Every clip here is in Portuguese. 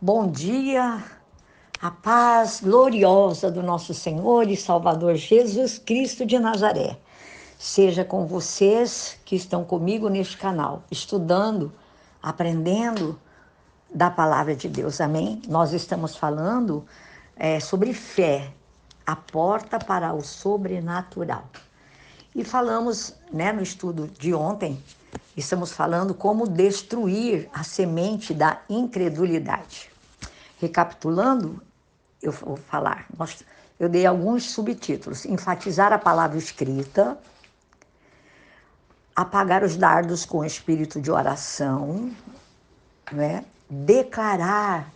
Bom dia, a paz gloriosa do nosso Senhor e Salvador Jesus Cristo de Nazaré. Seja com vocês que estão comigo neste canal, estudando, aprendendo da palavra de Deus, amém? Nós estamos falando sobre fé, a porta para o sobrenatural. E falamos, no estudo de ontem, estamos falando como destruir a semente da incredulidade. Recapitulando, eu vou falar, eu dei alguns subtítulos: enfatizar a palavra escrita, apagar os dardos com espírito de oração, declarar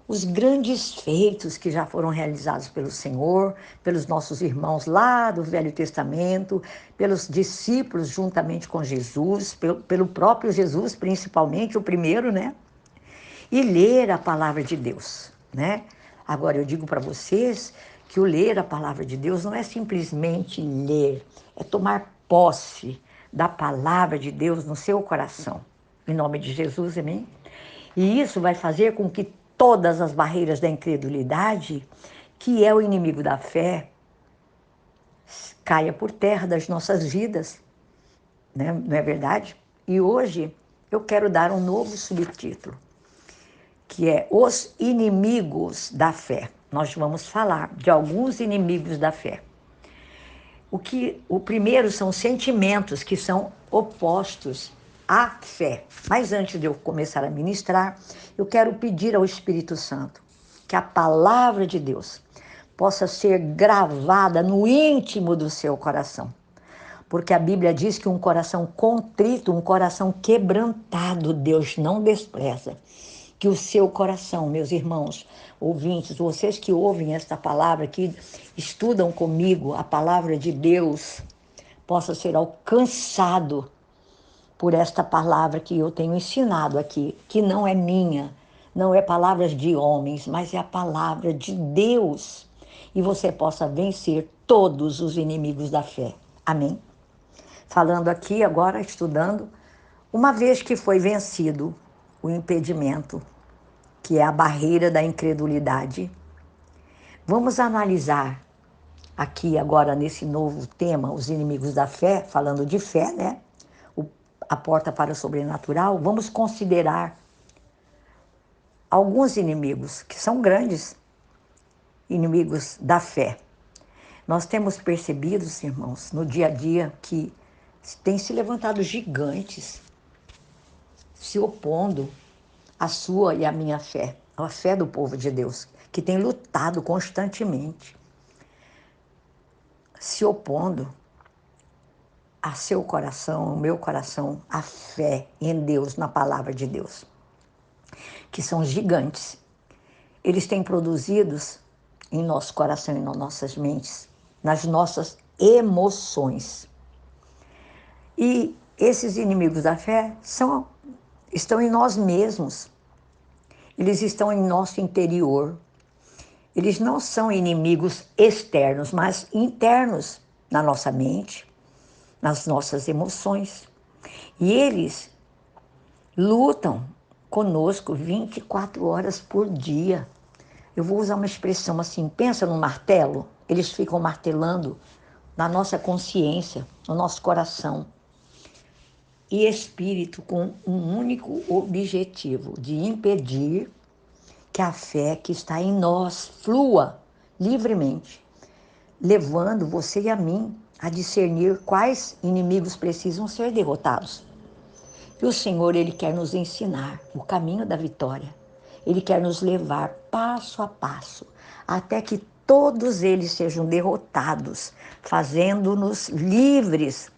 os grandes feitos que já foram realizados pelo Senhor, pelos nossos irmãos lá do Velho Testamento, pelos discípulos juntamente com Jesus, pelo próprio Jesus, principalmente o primeiro, e ler a palavra de Deus, Agora, eu digo para vocês que o ler a palavra de Deus não é simplesmente ler, é tomar posse da palavra de Deus no seu coração. Em nome de Jesus, amém? E isso vai fazer com que todas as barreiras da incredulidade, que é o inimigo da fé, caia por terra das nossas vidas, não é verdade? E hoje eu quero dar um novo subtítulo, que é os inimigos da fé. Nós vamos falar de alguns inimigos da fé. O primeiro são sentimentos que são opostos à fé. Mas antes de eu começar a ministrar, eu quero pedir ao Espírito Santo que a palavra de Deus possa ser gravada no íntimo do seu coração. Porque a Bíblia diz que um coração contrito, um coração quebrantado, Deus não despreza. Que o seu coração, meus irmãos, ouvintes, vocês que ouvem esta palavra, que estudam comigo a palavra de Deus, possa ser alcançado por esta palavra que eu tenho ensinado aqui, que não é minha, não é palavras de homens, mas é a palavra de Deus. E você possa vencer todos os inimigos da fé. Amém? Falando aqui agora, estudando, uma vez que foi vencido o impedimento, que é a barreira da incredulidade, vamos analisar aqui agora nesse novo tema, os inimigos da fé, falando de fé, a porta para o sobrenatural. Vamos considerar alguns inimigos que são grandes inimigos da fé. Nós temos percebido, irmãos, no dia a dia que tem se levantado gigantes se opondo à sua e à minha fé, à fé do povo de Deus, que tem lutado constantemente, se opondo a seu coração, ao meu coração, a fé em Deus, na palavra de Deus, que são gigantes. Eles têm produzido em nosso coração e nas nossas mentes, nas nossas emoções. E esses inimigos da fé estão em nós mesmos. Eles estão em nosso interior. Eles não são inimigos externos, mas internos na nossa mente, nas nossas emoções. E eles lutam conosco 24 horas por dia. Eu vou usar uma expressão assim, pensa num martelo, eles ficam martelando na nossa consciência, no nosso coração. E espírito com um único objetivo, de impedir que a fé que está em nós flua livremente, levando você e a mim a discernir quais inimigos precisam ser derrotados. E o Senhor, Ele quer nos ensinar o caminho da vitória. Ele quer nos levar passo a passo, até que todos eles sejam derrotados, fazendo-nos livres.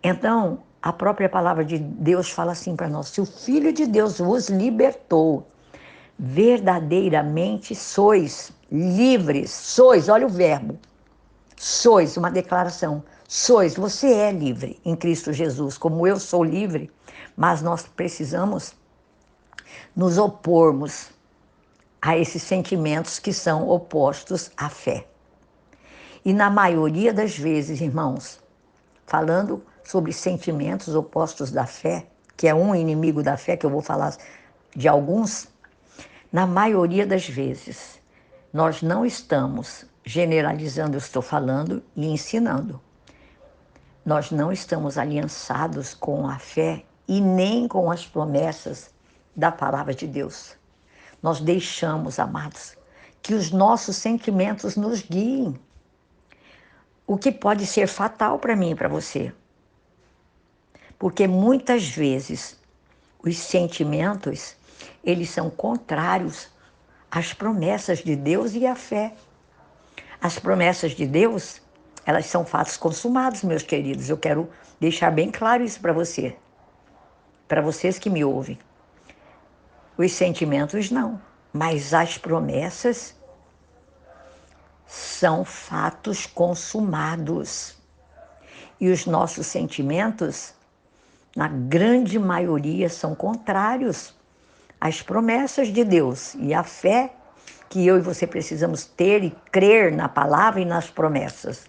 Então, a própria palavra de Deus fala assim para nós: se o Filho de Deus vos libertou, verdadeiramente sois livres. Sois, olha o verbo. Sois, uma declaração. Sois, você é livre em Cristo Jesus, como eu sou livre, mas nós precisamos nos opormos a esses sentimentos que são opostos à fé. E na maioria das vezes, irmãos, falando sobre sentimentos opostos da fé, que é um inimigo da fé, que eu vou falar de alguns, na maioria das vezes, nós não estamos generalizando, eu estou falando, e ensinando. Nós não estamos aliançados com a fé e nem com as promessas da palavra de Deus. Nós deixamos, amados, que os nossos sentimentos nos guiem. O que pode ser fatal para mim e para você. Porque muitas vezes os sentimentos, eles são contrários às promessas de Deus e à fé. As promessas de Deus, elas são fatos consumados, meus queridos. Eu quero deixar bem claro isso para você. Para vocês que me ouvem. Os sentimentos não, mas as promessas são fatos consumados. E os nossos sentimentos, na grande maioria, são contrários às promessas de Deus e à fé que eu e você precisamos ter e crer na palavra e nas promessas.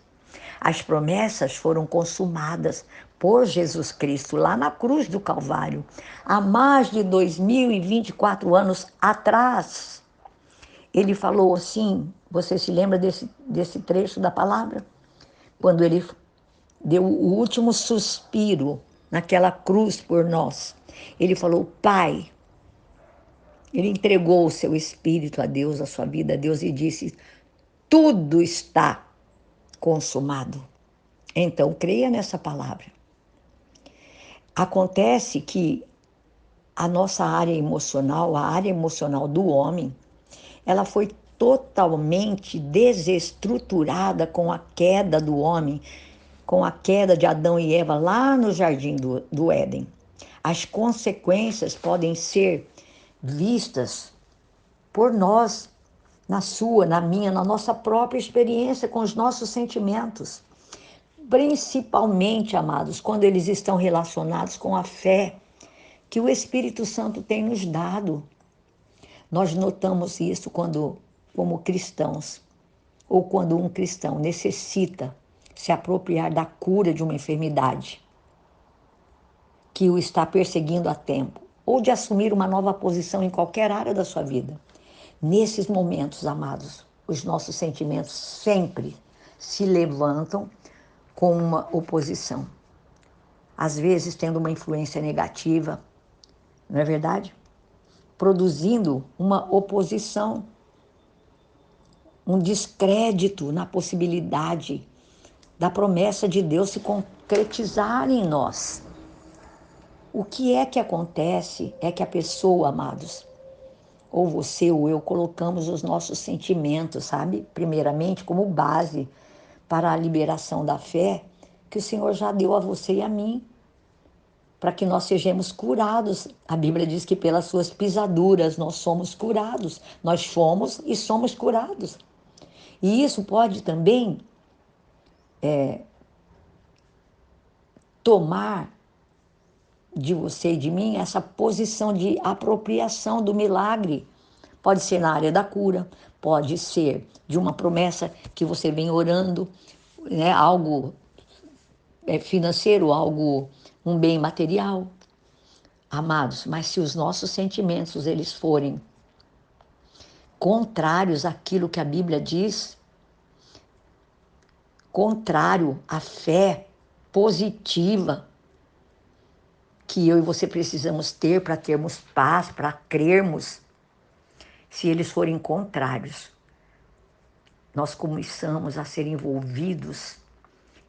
As promessas foram consumadas por Jesus Cristo lá na cruz do Calvário, há mais de 2024 anos atrás. Ele falou assim, você se lembra desse trecho da palavra? Quando ele deu o último suspiro naquela cruz por nós. Ele falou, Pai, ele entregou o seu espírito a Deus, a sua vida a Deus e disse, tudo está consumado. Então, creia nessa palavra. Acontece que a nossa área emocional, a área emocional do homem, ela foi totalmente desestruturada com a queda do homem, com a queda de Adão e Eva lá no jardim do Éden. As consequências podem ser vistas por nós, na sua, na minha, na nossa própria experiência com os nossos sentimentos. Principalmente, amados, quando eles estão relacionados com a fé que o Espírito Santo tem nos dado. Nós notamos isso quando, como cristãos, ou quando um cristão necessita se apropriar da cura de uma enfermidade que o está perseguindo há tempo, ou de assumir uma nova posição em qualquer área da sua vida. Nesses momentos, amados, os nossos sentimentos sempre se levantam com uma oposição. Às vezes tendo uma influência negativa, não é verdade? Produzindo uma oposição, um descrédito na possibilidade da promessa de Deus se concretizar em nós. O que é que acontece é que a pessoa, amados, ou você ou eu, colocamos os nossos sentimentos, sabe? Primeiramente como base para a liberação da fé que o Senhor já deu a você e a mim, para que nós sejamos curados. A Bíblia diz que pelas suas pisaduras nós somos curados. Nós fomos e somos curados. E isso pode também tomar de você e de mim essa posição de apropriação do milagre. Pode ser na área da cura, pode ser de uma promessa que você vem orando, né, algo financeiro, algo, um bem material. Amados, mas se os nossos sentimentos eles forem contrários àquilo que a Bíblia diz, contrário à fé positiva que eu e você precisamos ter para termos paz, para crermos, se eles forem contrários, nós começamos a ser envolvidos.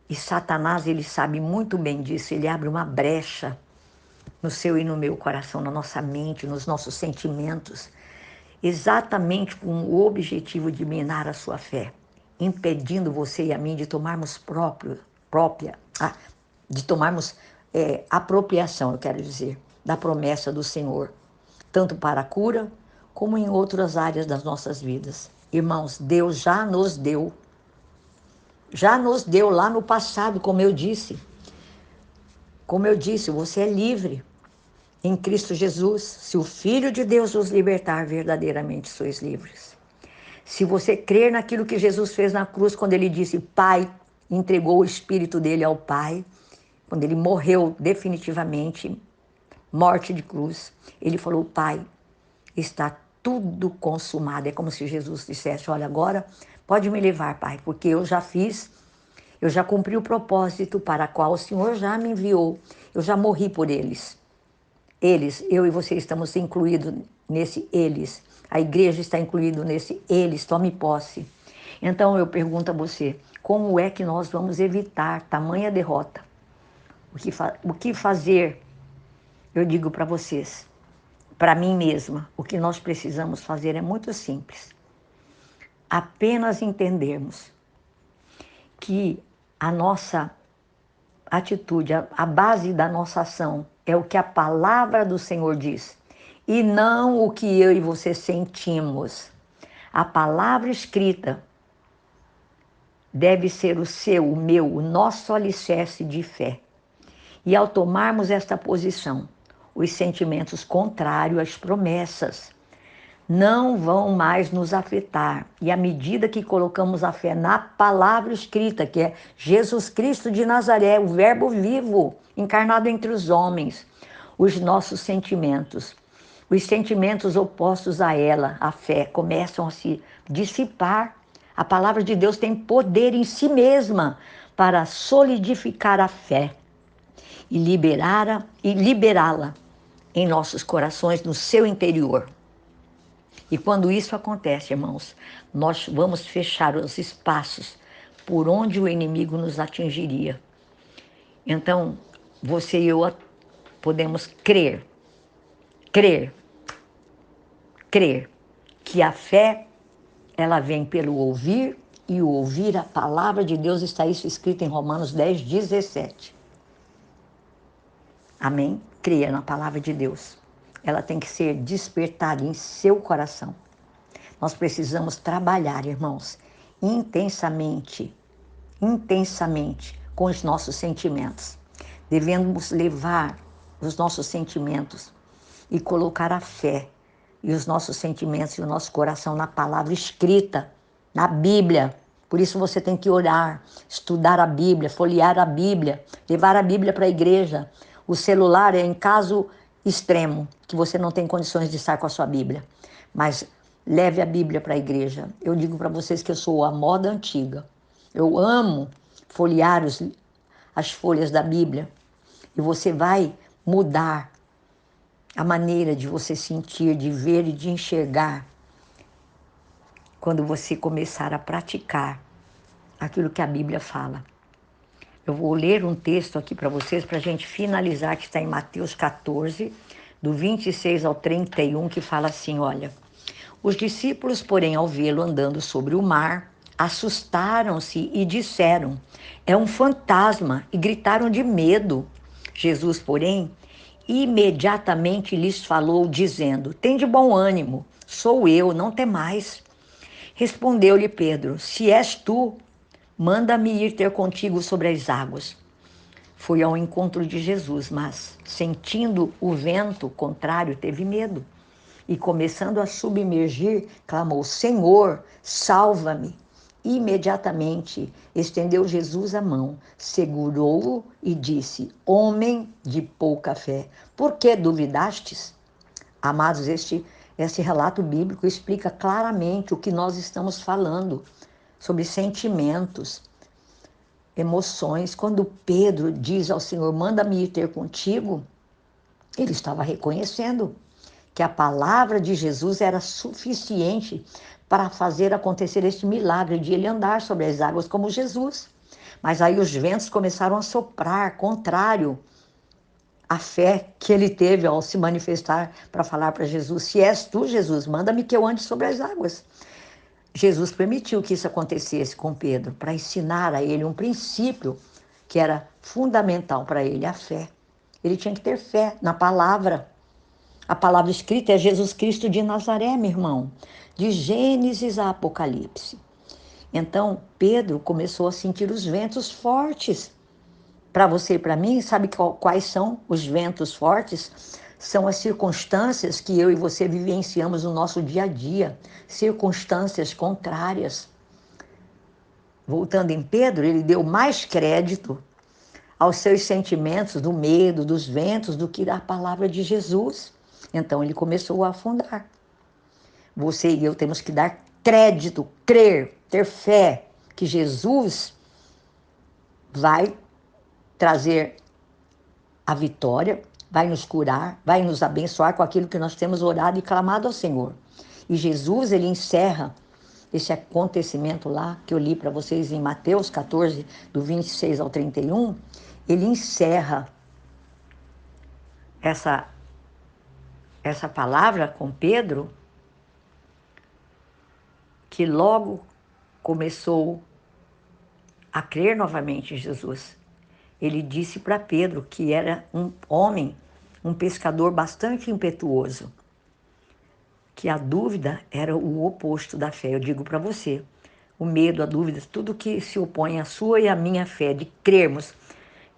E Satanás, ele sabe muito bem disso, ele abre uma brecha no seu e no meu coração, na nossa mente, nos nossos sentimentos, exatamente com o objetivo de minar a sua fé, impedindo você e a mim de tomarmos apropriação, eu quero dizer, da promessa do Senhor, tanto para a cura, como em outras áreas das nossas vidas. Irmãos, Deus já nos deu lá no passado, como eu disse. Como eu disse, você é livre em Cristo Jesus. Se o Filho de Deus os libertar, verdadeiramente sois livres. Se você crer naquilo que Jesus fez na cruz, quando ele disse, Pai, entregou o Espírito dele ao Pai, quando ele morreu definitivamente, morte de cruz, ele falou, Pai, está tudo consumado. É como se Jesus dissesse, olha, agora pode me levar, Pai, porque eu já fiz, eu já cumpri o propósito para o qual o Senhor já me enviou. Eu já morri por eles. Eles, eu e você estamos incluídos nesse eles. A igreja está incluída nesse eles, tome posse. Então eu pergunto a você, como é que nós vamos evitar tamanha derrota? O que fazer? Eu digo para vocês, para mim mesma, o que nós precisamos fazer é muito simples. Apenas entendermos que a nossa atitude, a base da nossa ação é o que a palavra do Senhor diz e não o que eu e você sentimos. A palavra escrita deve ser o seu, o meu, o nosso alicerce de fé. E ao tomarmos esta posição, os sentimentos contrários às promessas não vão mais nos afetar. E à medida que colocamos a fé na palavra escrita, que é Jesus Cristo de Nazaré, o Verbo vivo, encarnado entre os homens, os nossos sentimentos, os sentimentos opostos a ela, a fé, começam a se dissipar. A palavra de Deus tem poder em si mesma para solidificar a fé e liberá-la em nossos corações, no seu interior. E quando isso acontece, irmãos, nós vamos fechar os espaços por onde o inimigo nos atingiria. Então, você e eu podemos crer que a fé, ela vem pelo ouvir, e o ouvir a palavra de Deus, está isso escrito em Romanos 10:17. Amém? Creia na palavra de Deus. Ela tem que ser despertada em seu coração. Nós precisamos trabalhar, irmãos, intensamente com os nossos sentimentos. Devemos levar os nossos sentimentos e colocar a fé e os nossos sentimentos e o nosso coração na palavra escrita, na Bíblia. Por isso você tem que orar, estudar a Bíblia, folhear a Bíblia, levar a Bíblia para a igreja. O celular é em caso extremo, que você não tem condições de estar com a sua Bíblia. Mas leve a Bíblia para a igreja. Eu digo para vocês que eu sou a moda antiga. Eu amo folhear as folhas da Bíblia. E você vai mudar a maneira de você sentir, de ver e de enxergar quando você começar a praticar aquilo que a Bíblia fala. Eu vou ler um texto aqui para vocês, para a gente finalizar, que está em Mateus 14, do 26 ao 31, que fala assim, olha: os discípulos, porém, ao vê-lo andando sobre o mar, assustaram-se e disseram, é um fantasma, e gritaram de medo. Jesus, porém, imediatamente lhes falou, dizendo, tende bom ânimo, sou eu, não temais. Respondeu-lhe Pedro, se és tu, manda-me ir ter contigo sobre as águas. Foi ao encontro de Jesus, mas, sentindo o vento contrário, teve medo. E começando a submergir, clamou, Senhor, salva-me. Imediatamente estendeu Jesus a mão, segurou-o e disse, homem de pouca fé, por que duvidastes? Amados, esse relato bíblico explica claramente o que nós estamos falando sobre sentimentos, emoções. Quando Pedro diz ao Senhor, manda-me ir ter contigo, ele estava reconhecendo que a palavra de Jesus era suficiente para fazer acontecer este milagre de ele andar sobre as águas como Jesus. Mas aí os ventos começaram a soprar, contrário à fé que ele teve ao se manifestar para falar para Jesus, se és tu, Jesus, manda-me que eu ande sobre as águas. Jesus permitiu que isso acontecesse com Pedro, para ensinar a ele um princípio que era fundamental para ele, a fé. Ele tinha que ter fé na palavra. A palavra escrita é Jesus Cristo de Nazaré, meu irmão, de Gênesis a Apocalipse. Então, Pedro começou a sentir os ventos fortes. Para você e para mim, sabe quais são os ventos fortes? São as circunstâncias que eu e você vivenciamos no nosso dia a dia, circunstâncias contrárias. Voltando em Pedro, ele deu mais crédito aos seus sentimentos do medo, dos ventos, do que à palavra de Jesus. Então ele começou a afundar. você e eu temos que dar crédito, crer, ter fé que Jesus vai trazer a vitória, vai nos curar, vai nos abençoar com aquilo que nós temos orado e clamado ao Senhor. E Jesus, ele encerra esse acontecimento lá, que eu li para vocês em Mateus 14, do 26 ao 31, ele encerra essa palavra com Pedro, que logo começou a crer novamente em Jesus. Ele disse para Pedro que era um homem, um pescador bastante impetuoso, que a dúvida era o oposto da fé. Eu digo para você, o medo, a dúvida, tudo que se opõe à sua e à minha fé, de crermos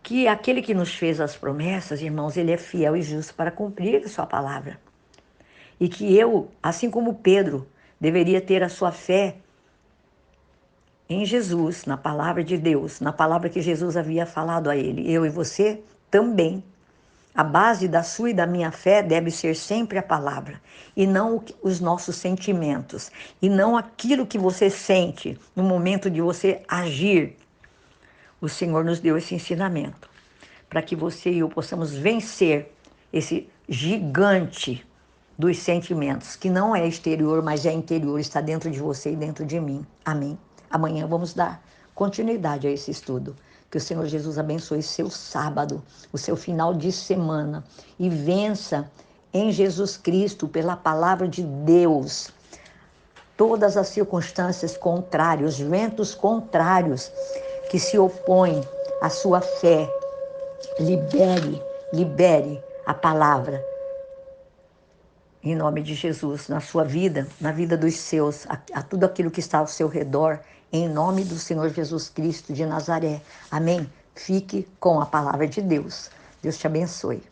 que aquele que nos fez as promessas, irmãos, ele é fiel e justo para cumprir a sua palavra. E que eu, assim como Pedro, deveria ter a sua fé em Jesus, na palavra de Deus, na palavra que Jesus havia falado a ele. Eu e você também. A base da sua e da minha fé deve ser sempre a palavra, e não os nossos sentimentos, e não aquilo que você sente no momento de você agir. O Senhor nos deu esse ensinamento, para que você e eu possamos vencer esse gigante dos sentimentos, que não é exterior, mas é interior, está dentro de você e dentro de mim. Amém? Amanhã vamos dar continuidade a esse estudo. Que o Senhor Jesus abençoe seu sábado, o seu final de semana, e vença em Jesus Cristo, pela palavra de Deus, todas as circunstâncias contrárias, os ventos contrários que se opõem à sua fé. Libere a palavra em nome de Jesus, na sua vida, na vida dos seus, a tudo aquilo que está ao seu redor, em nome do Senhor Jesus Cristo de Nazaré. Amém? Fique com a palavra de Deus. Deus te abençoe.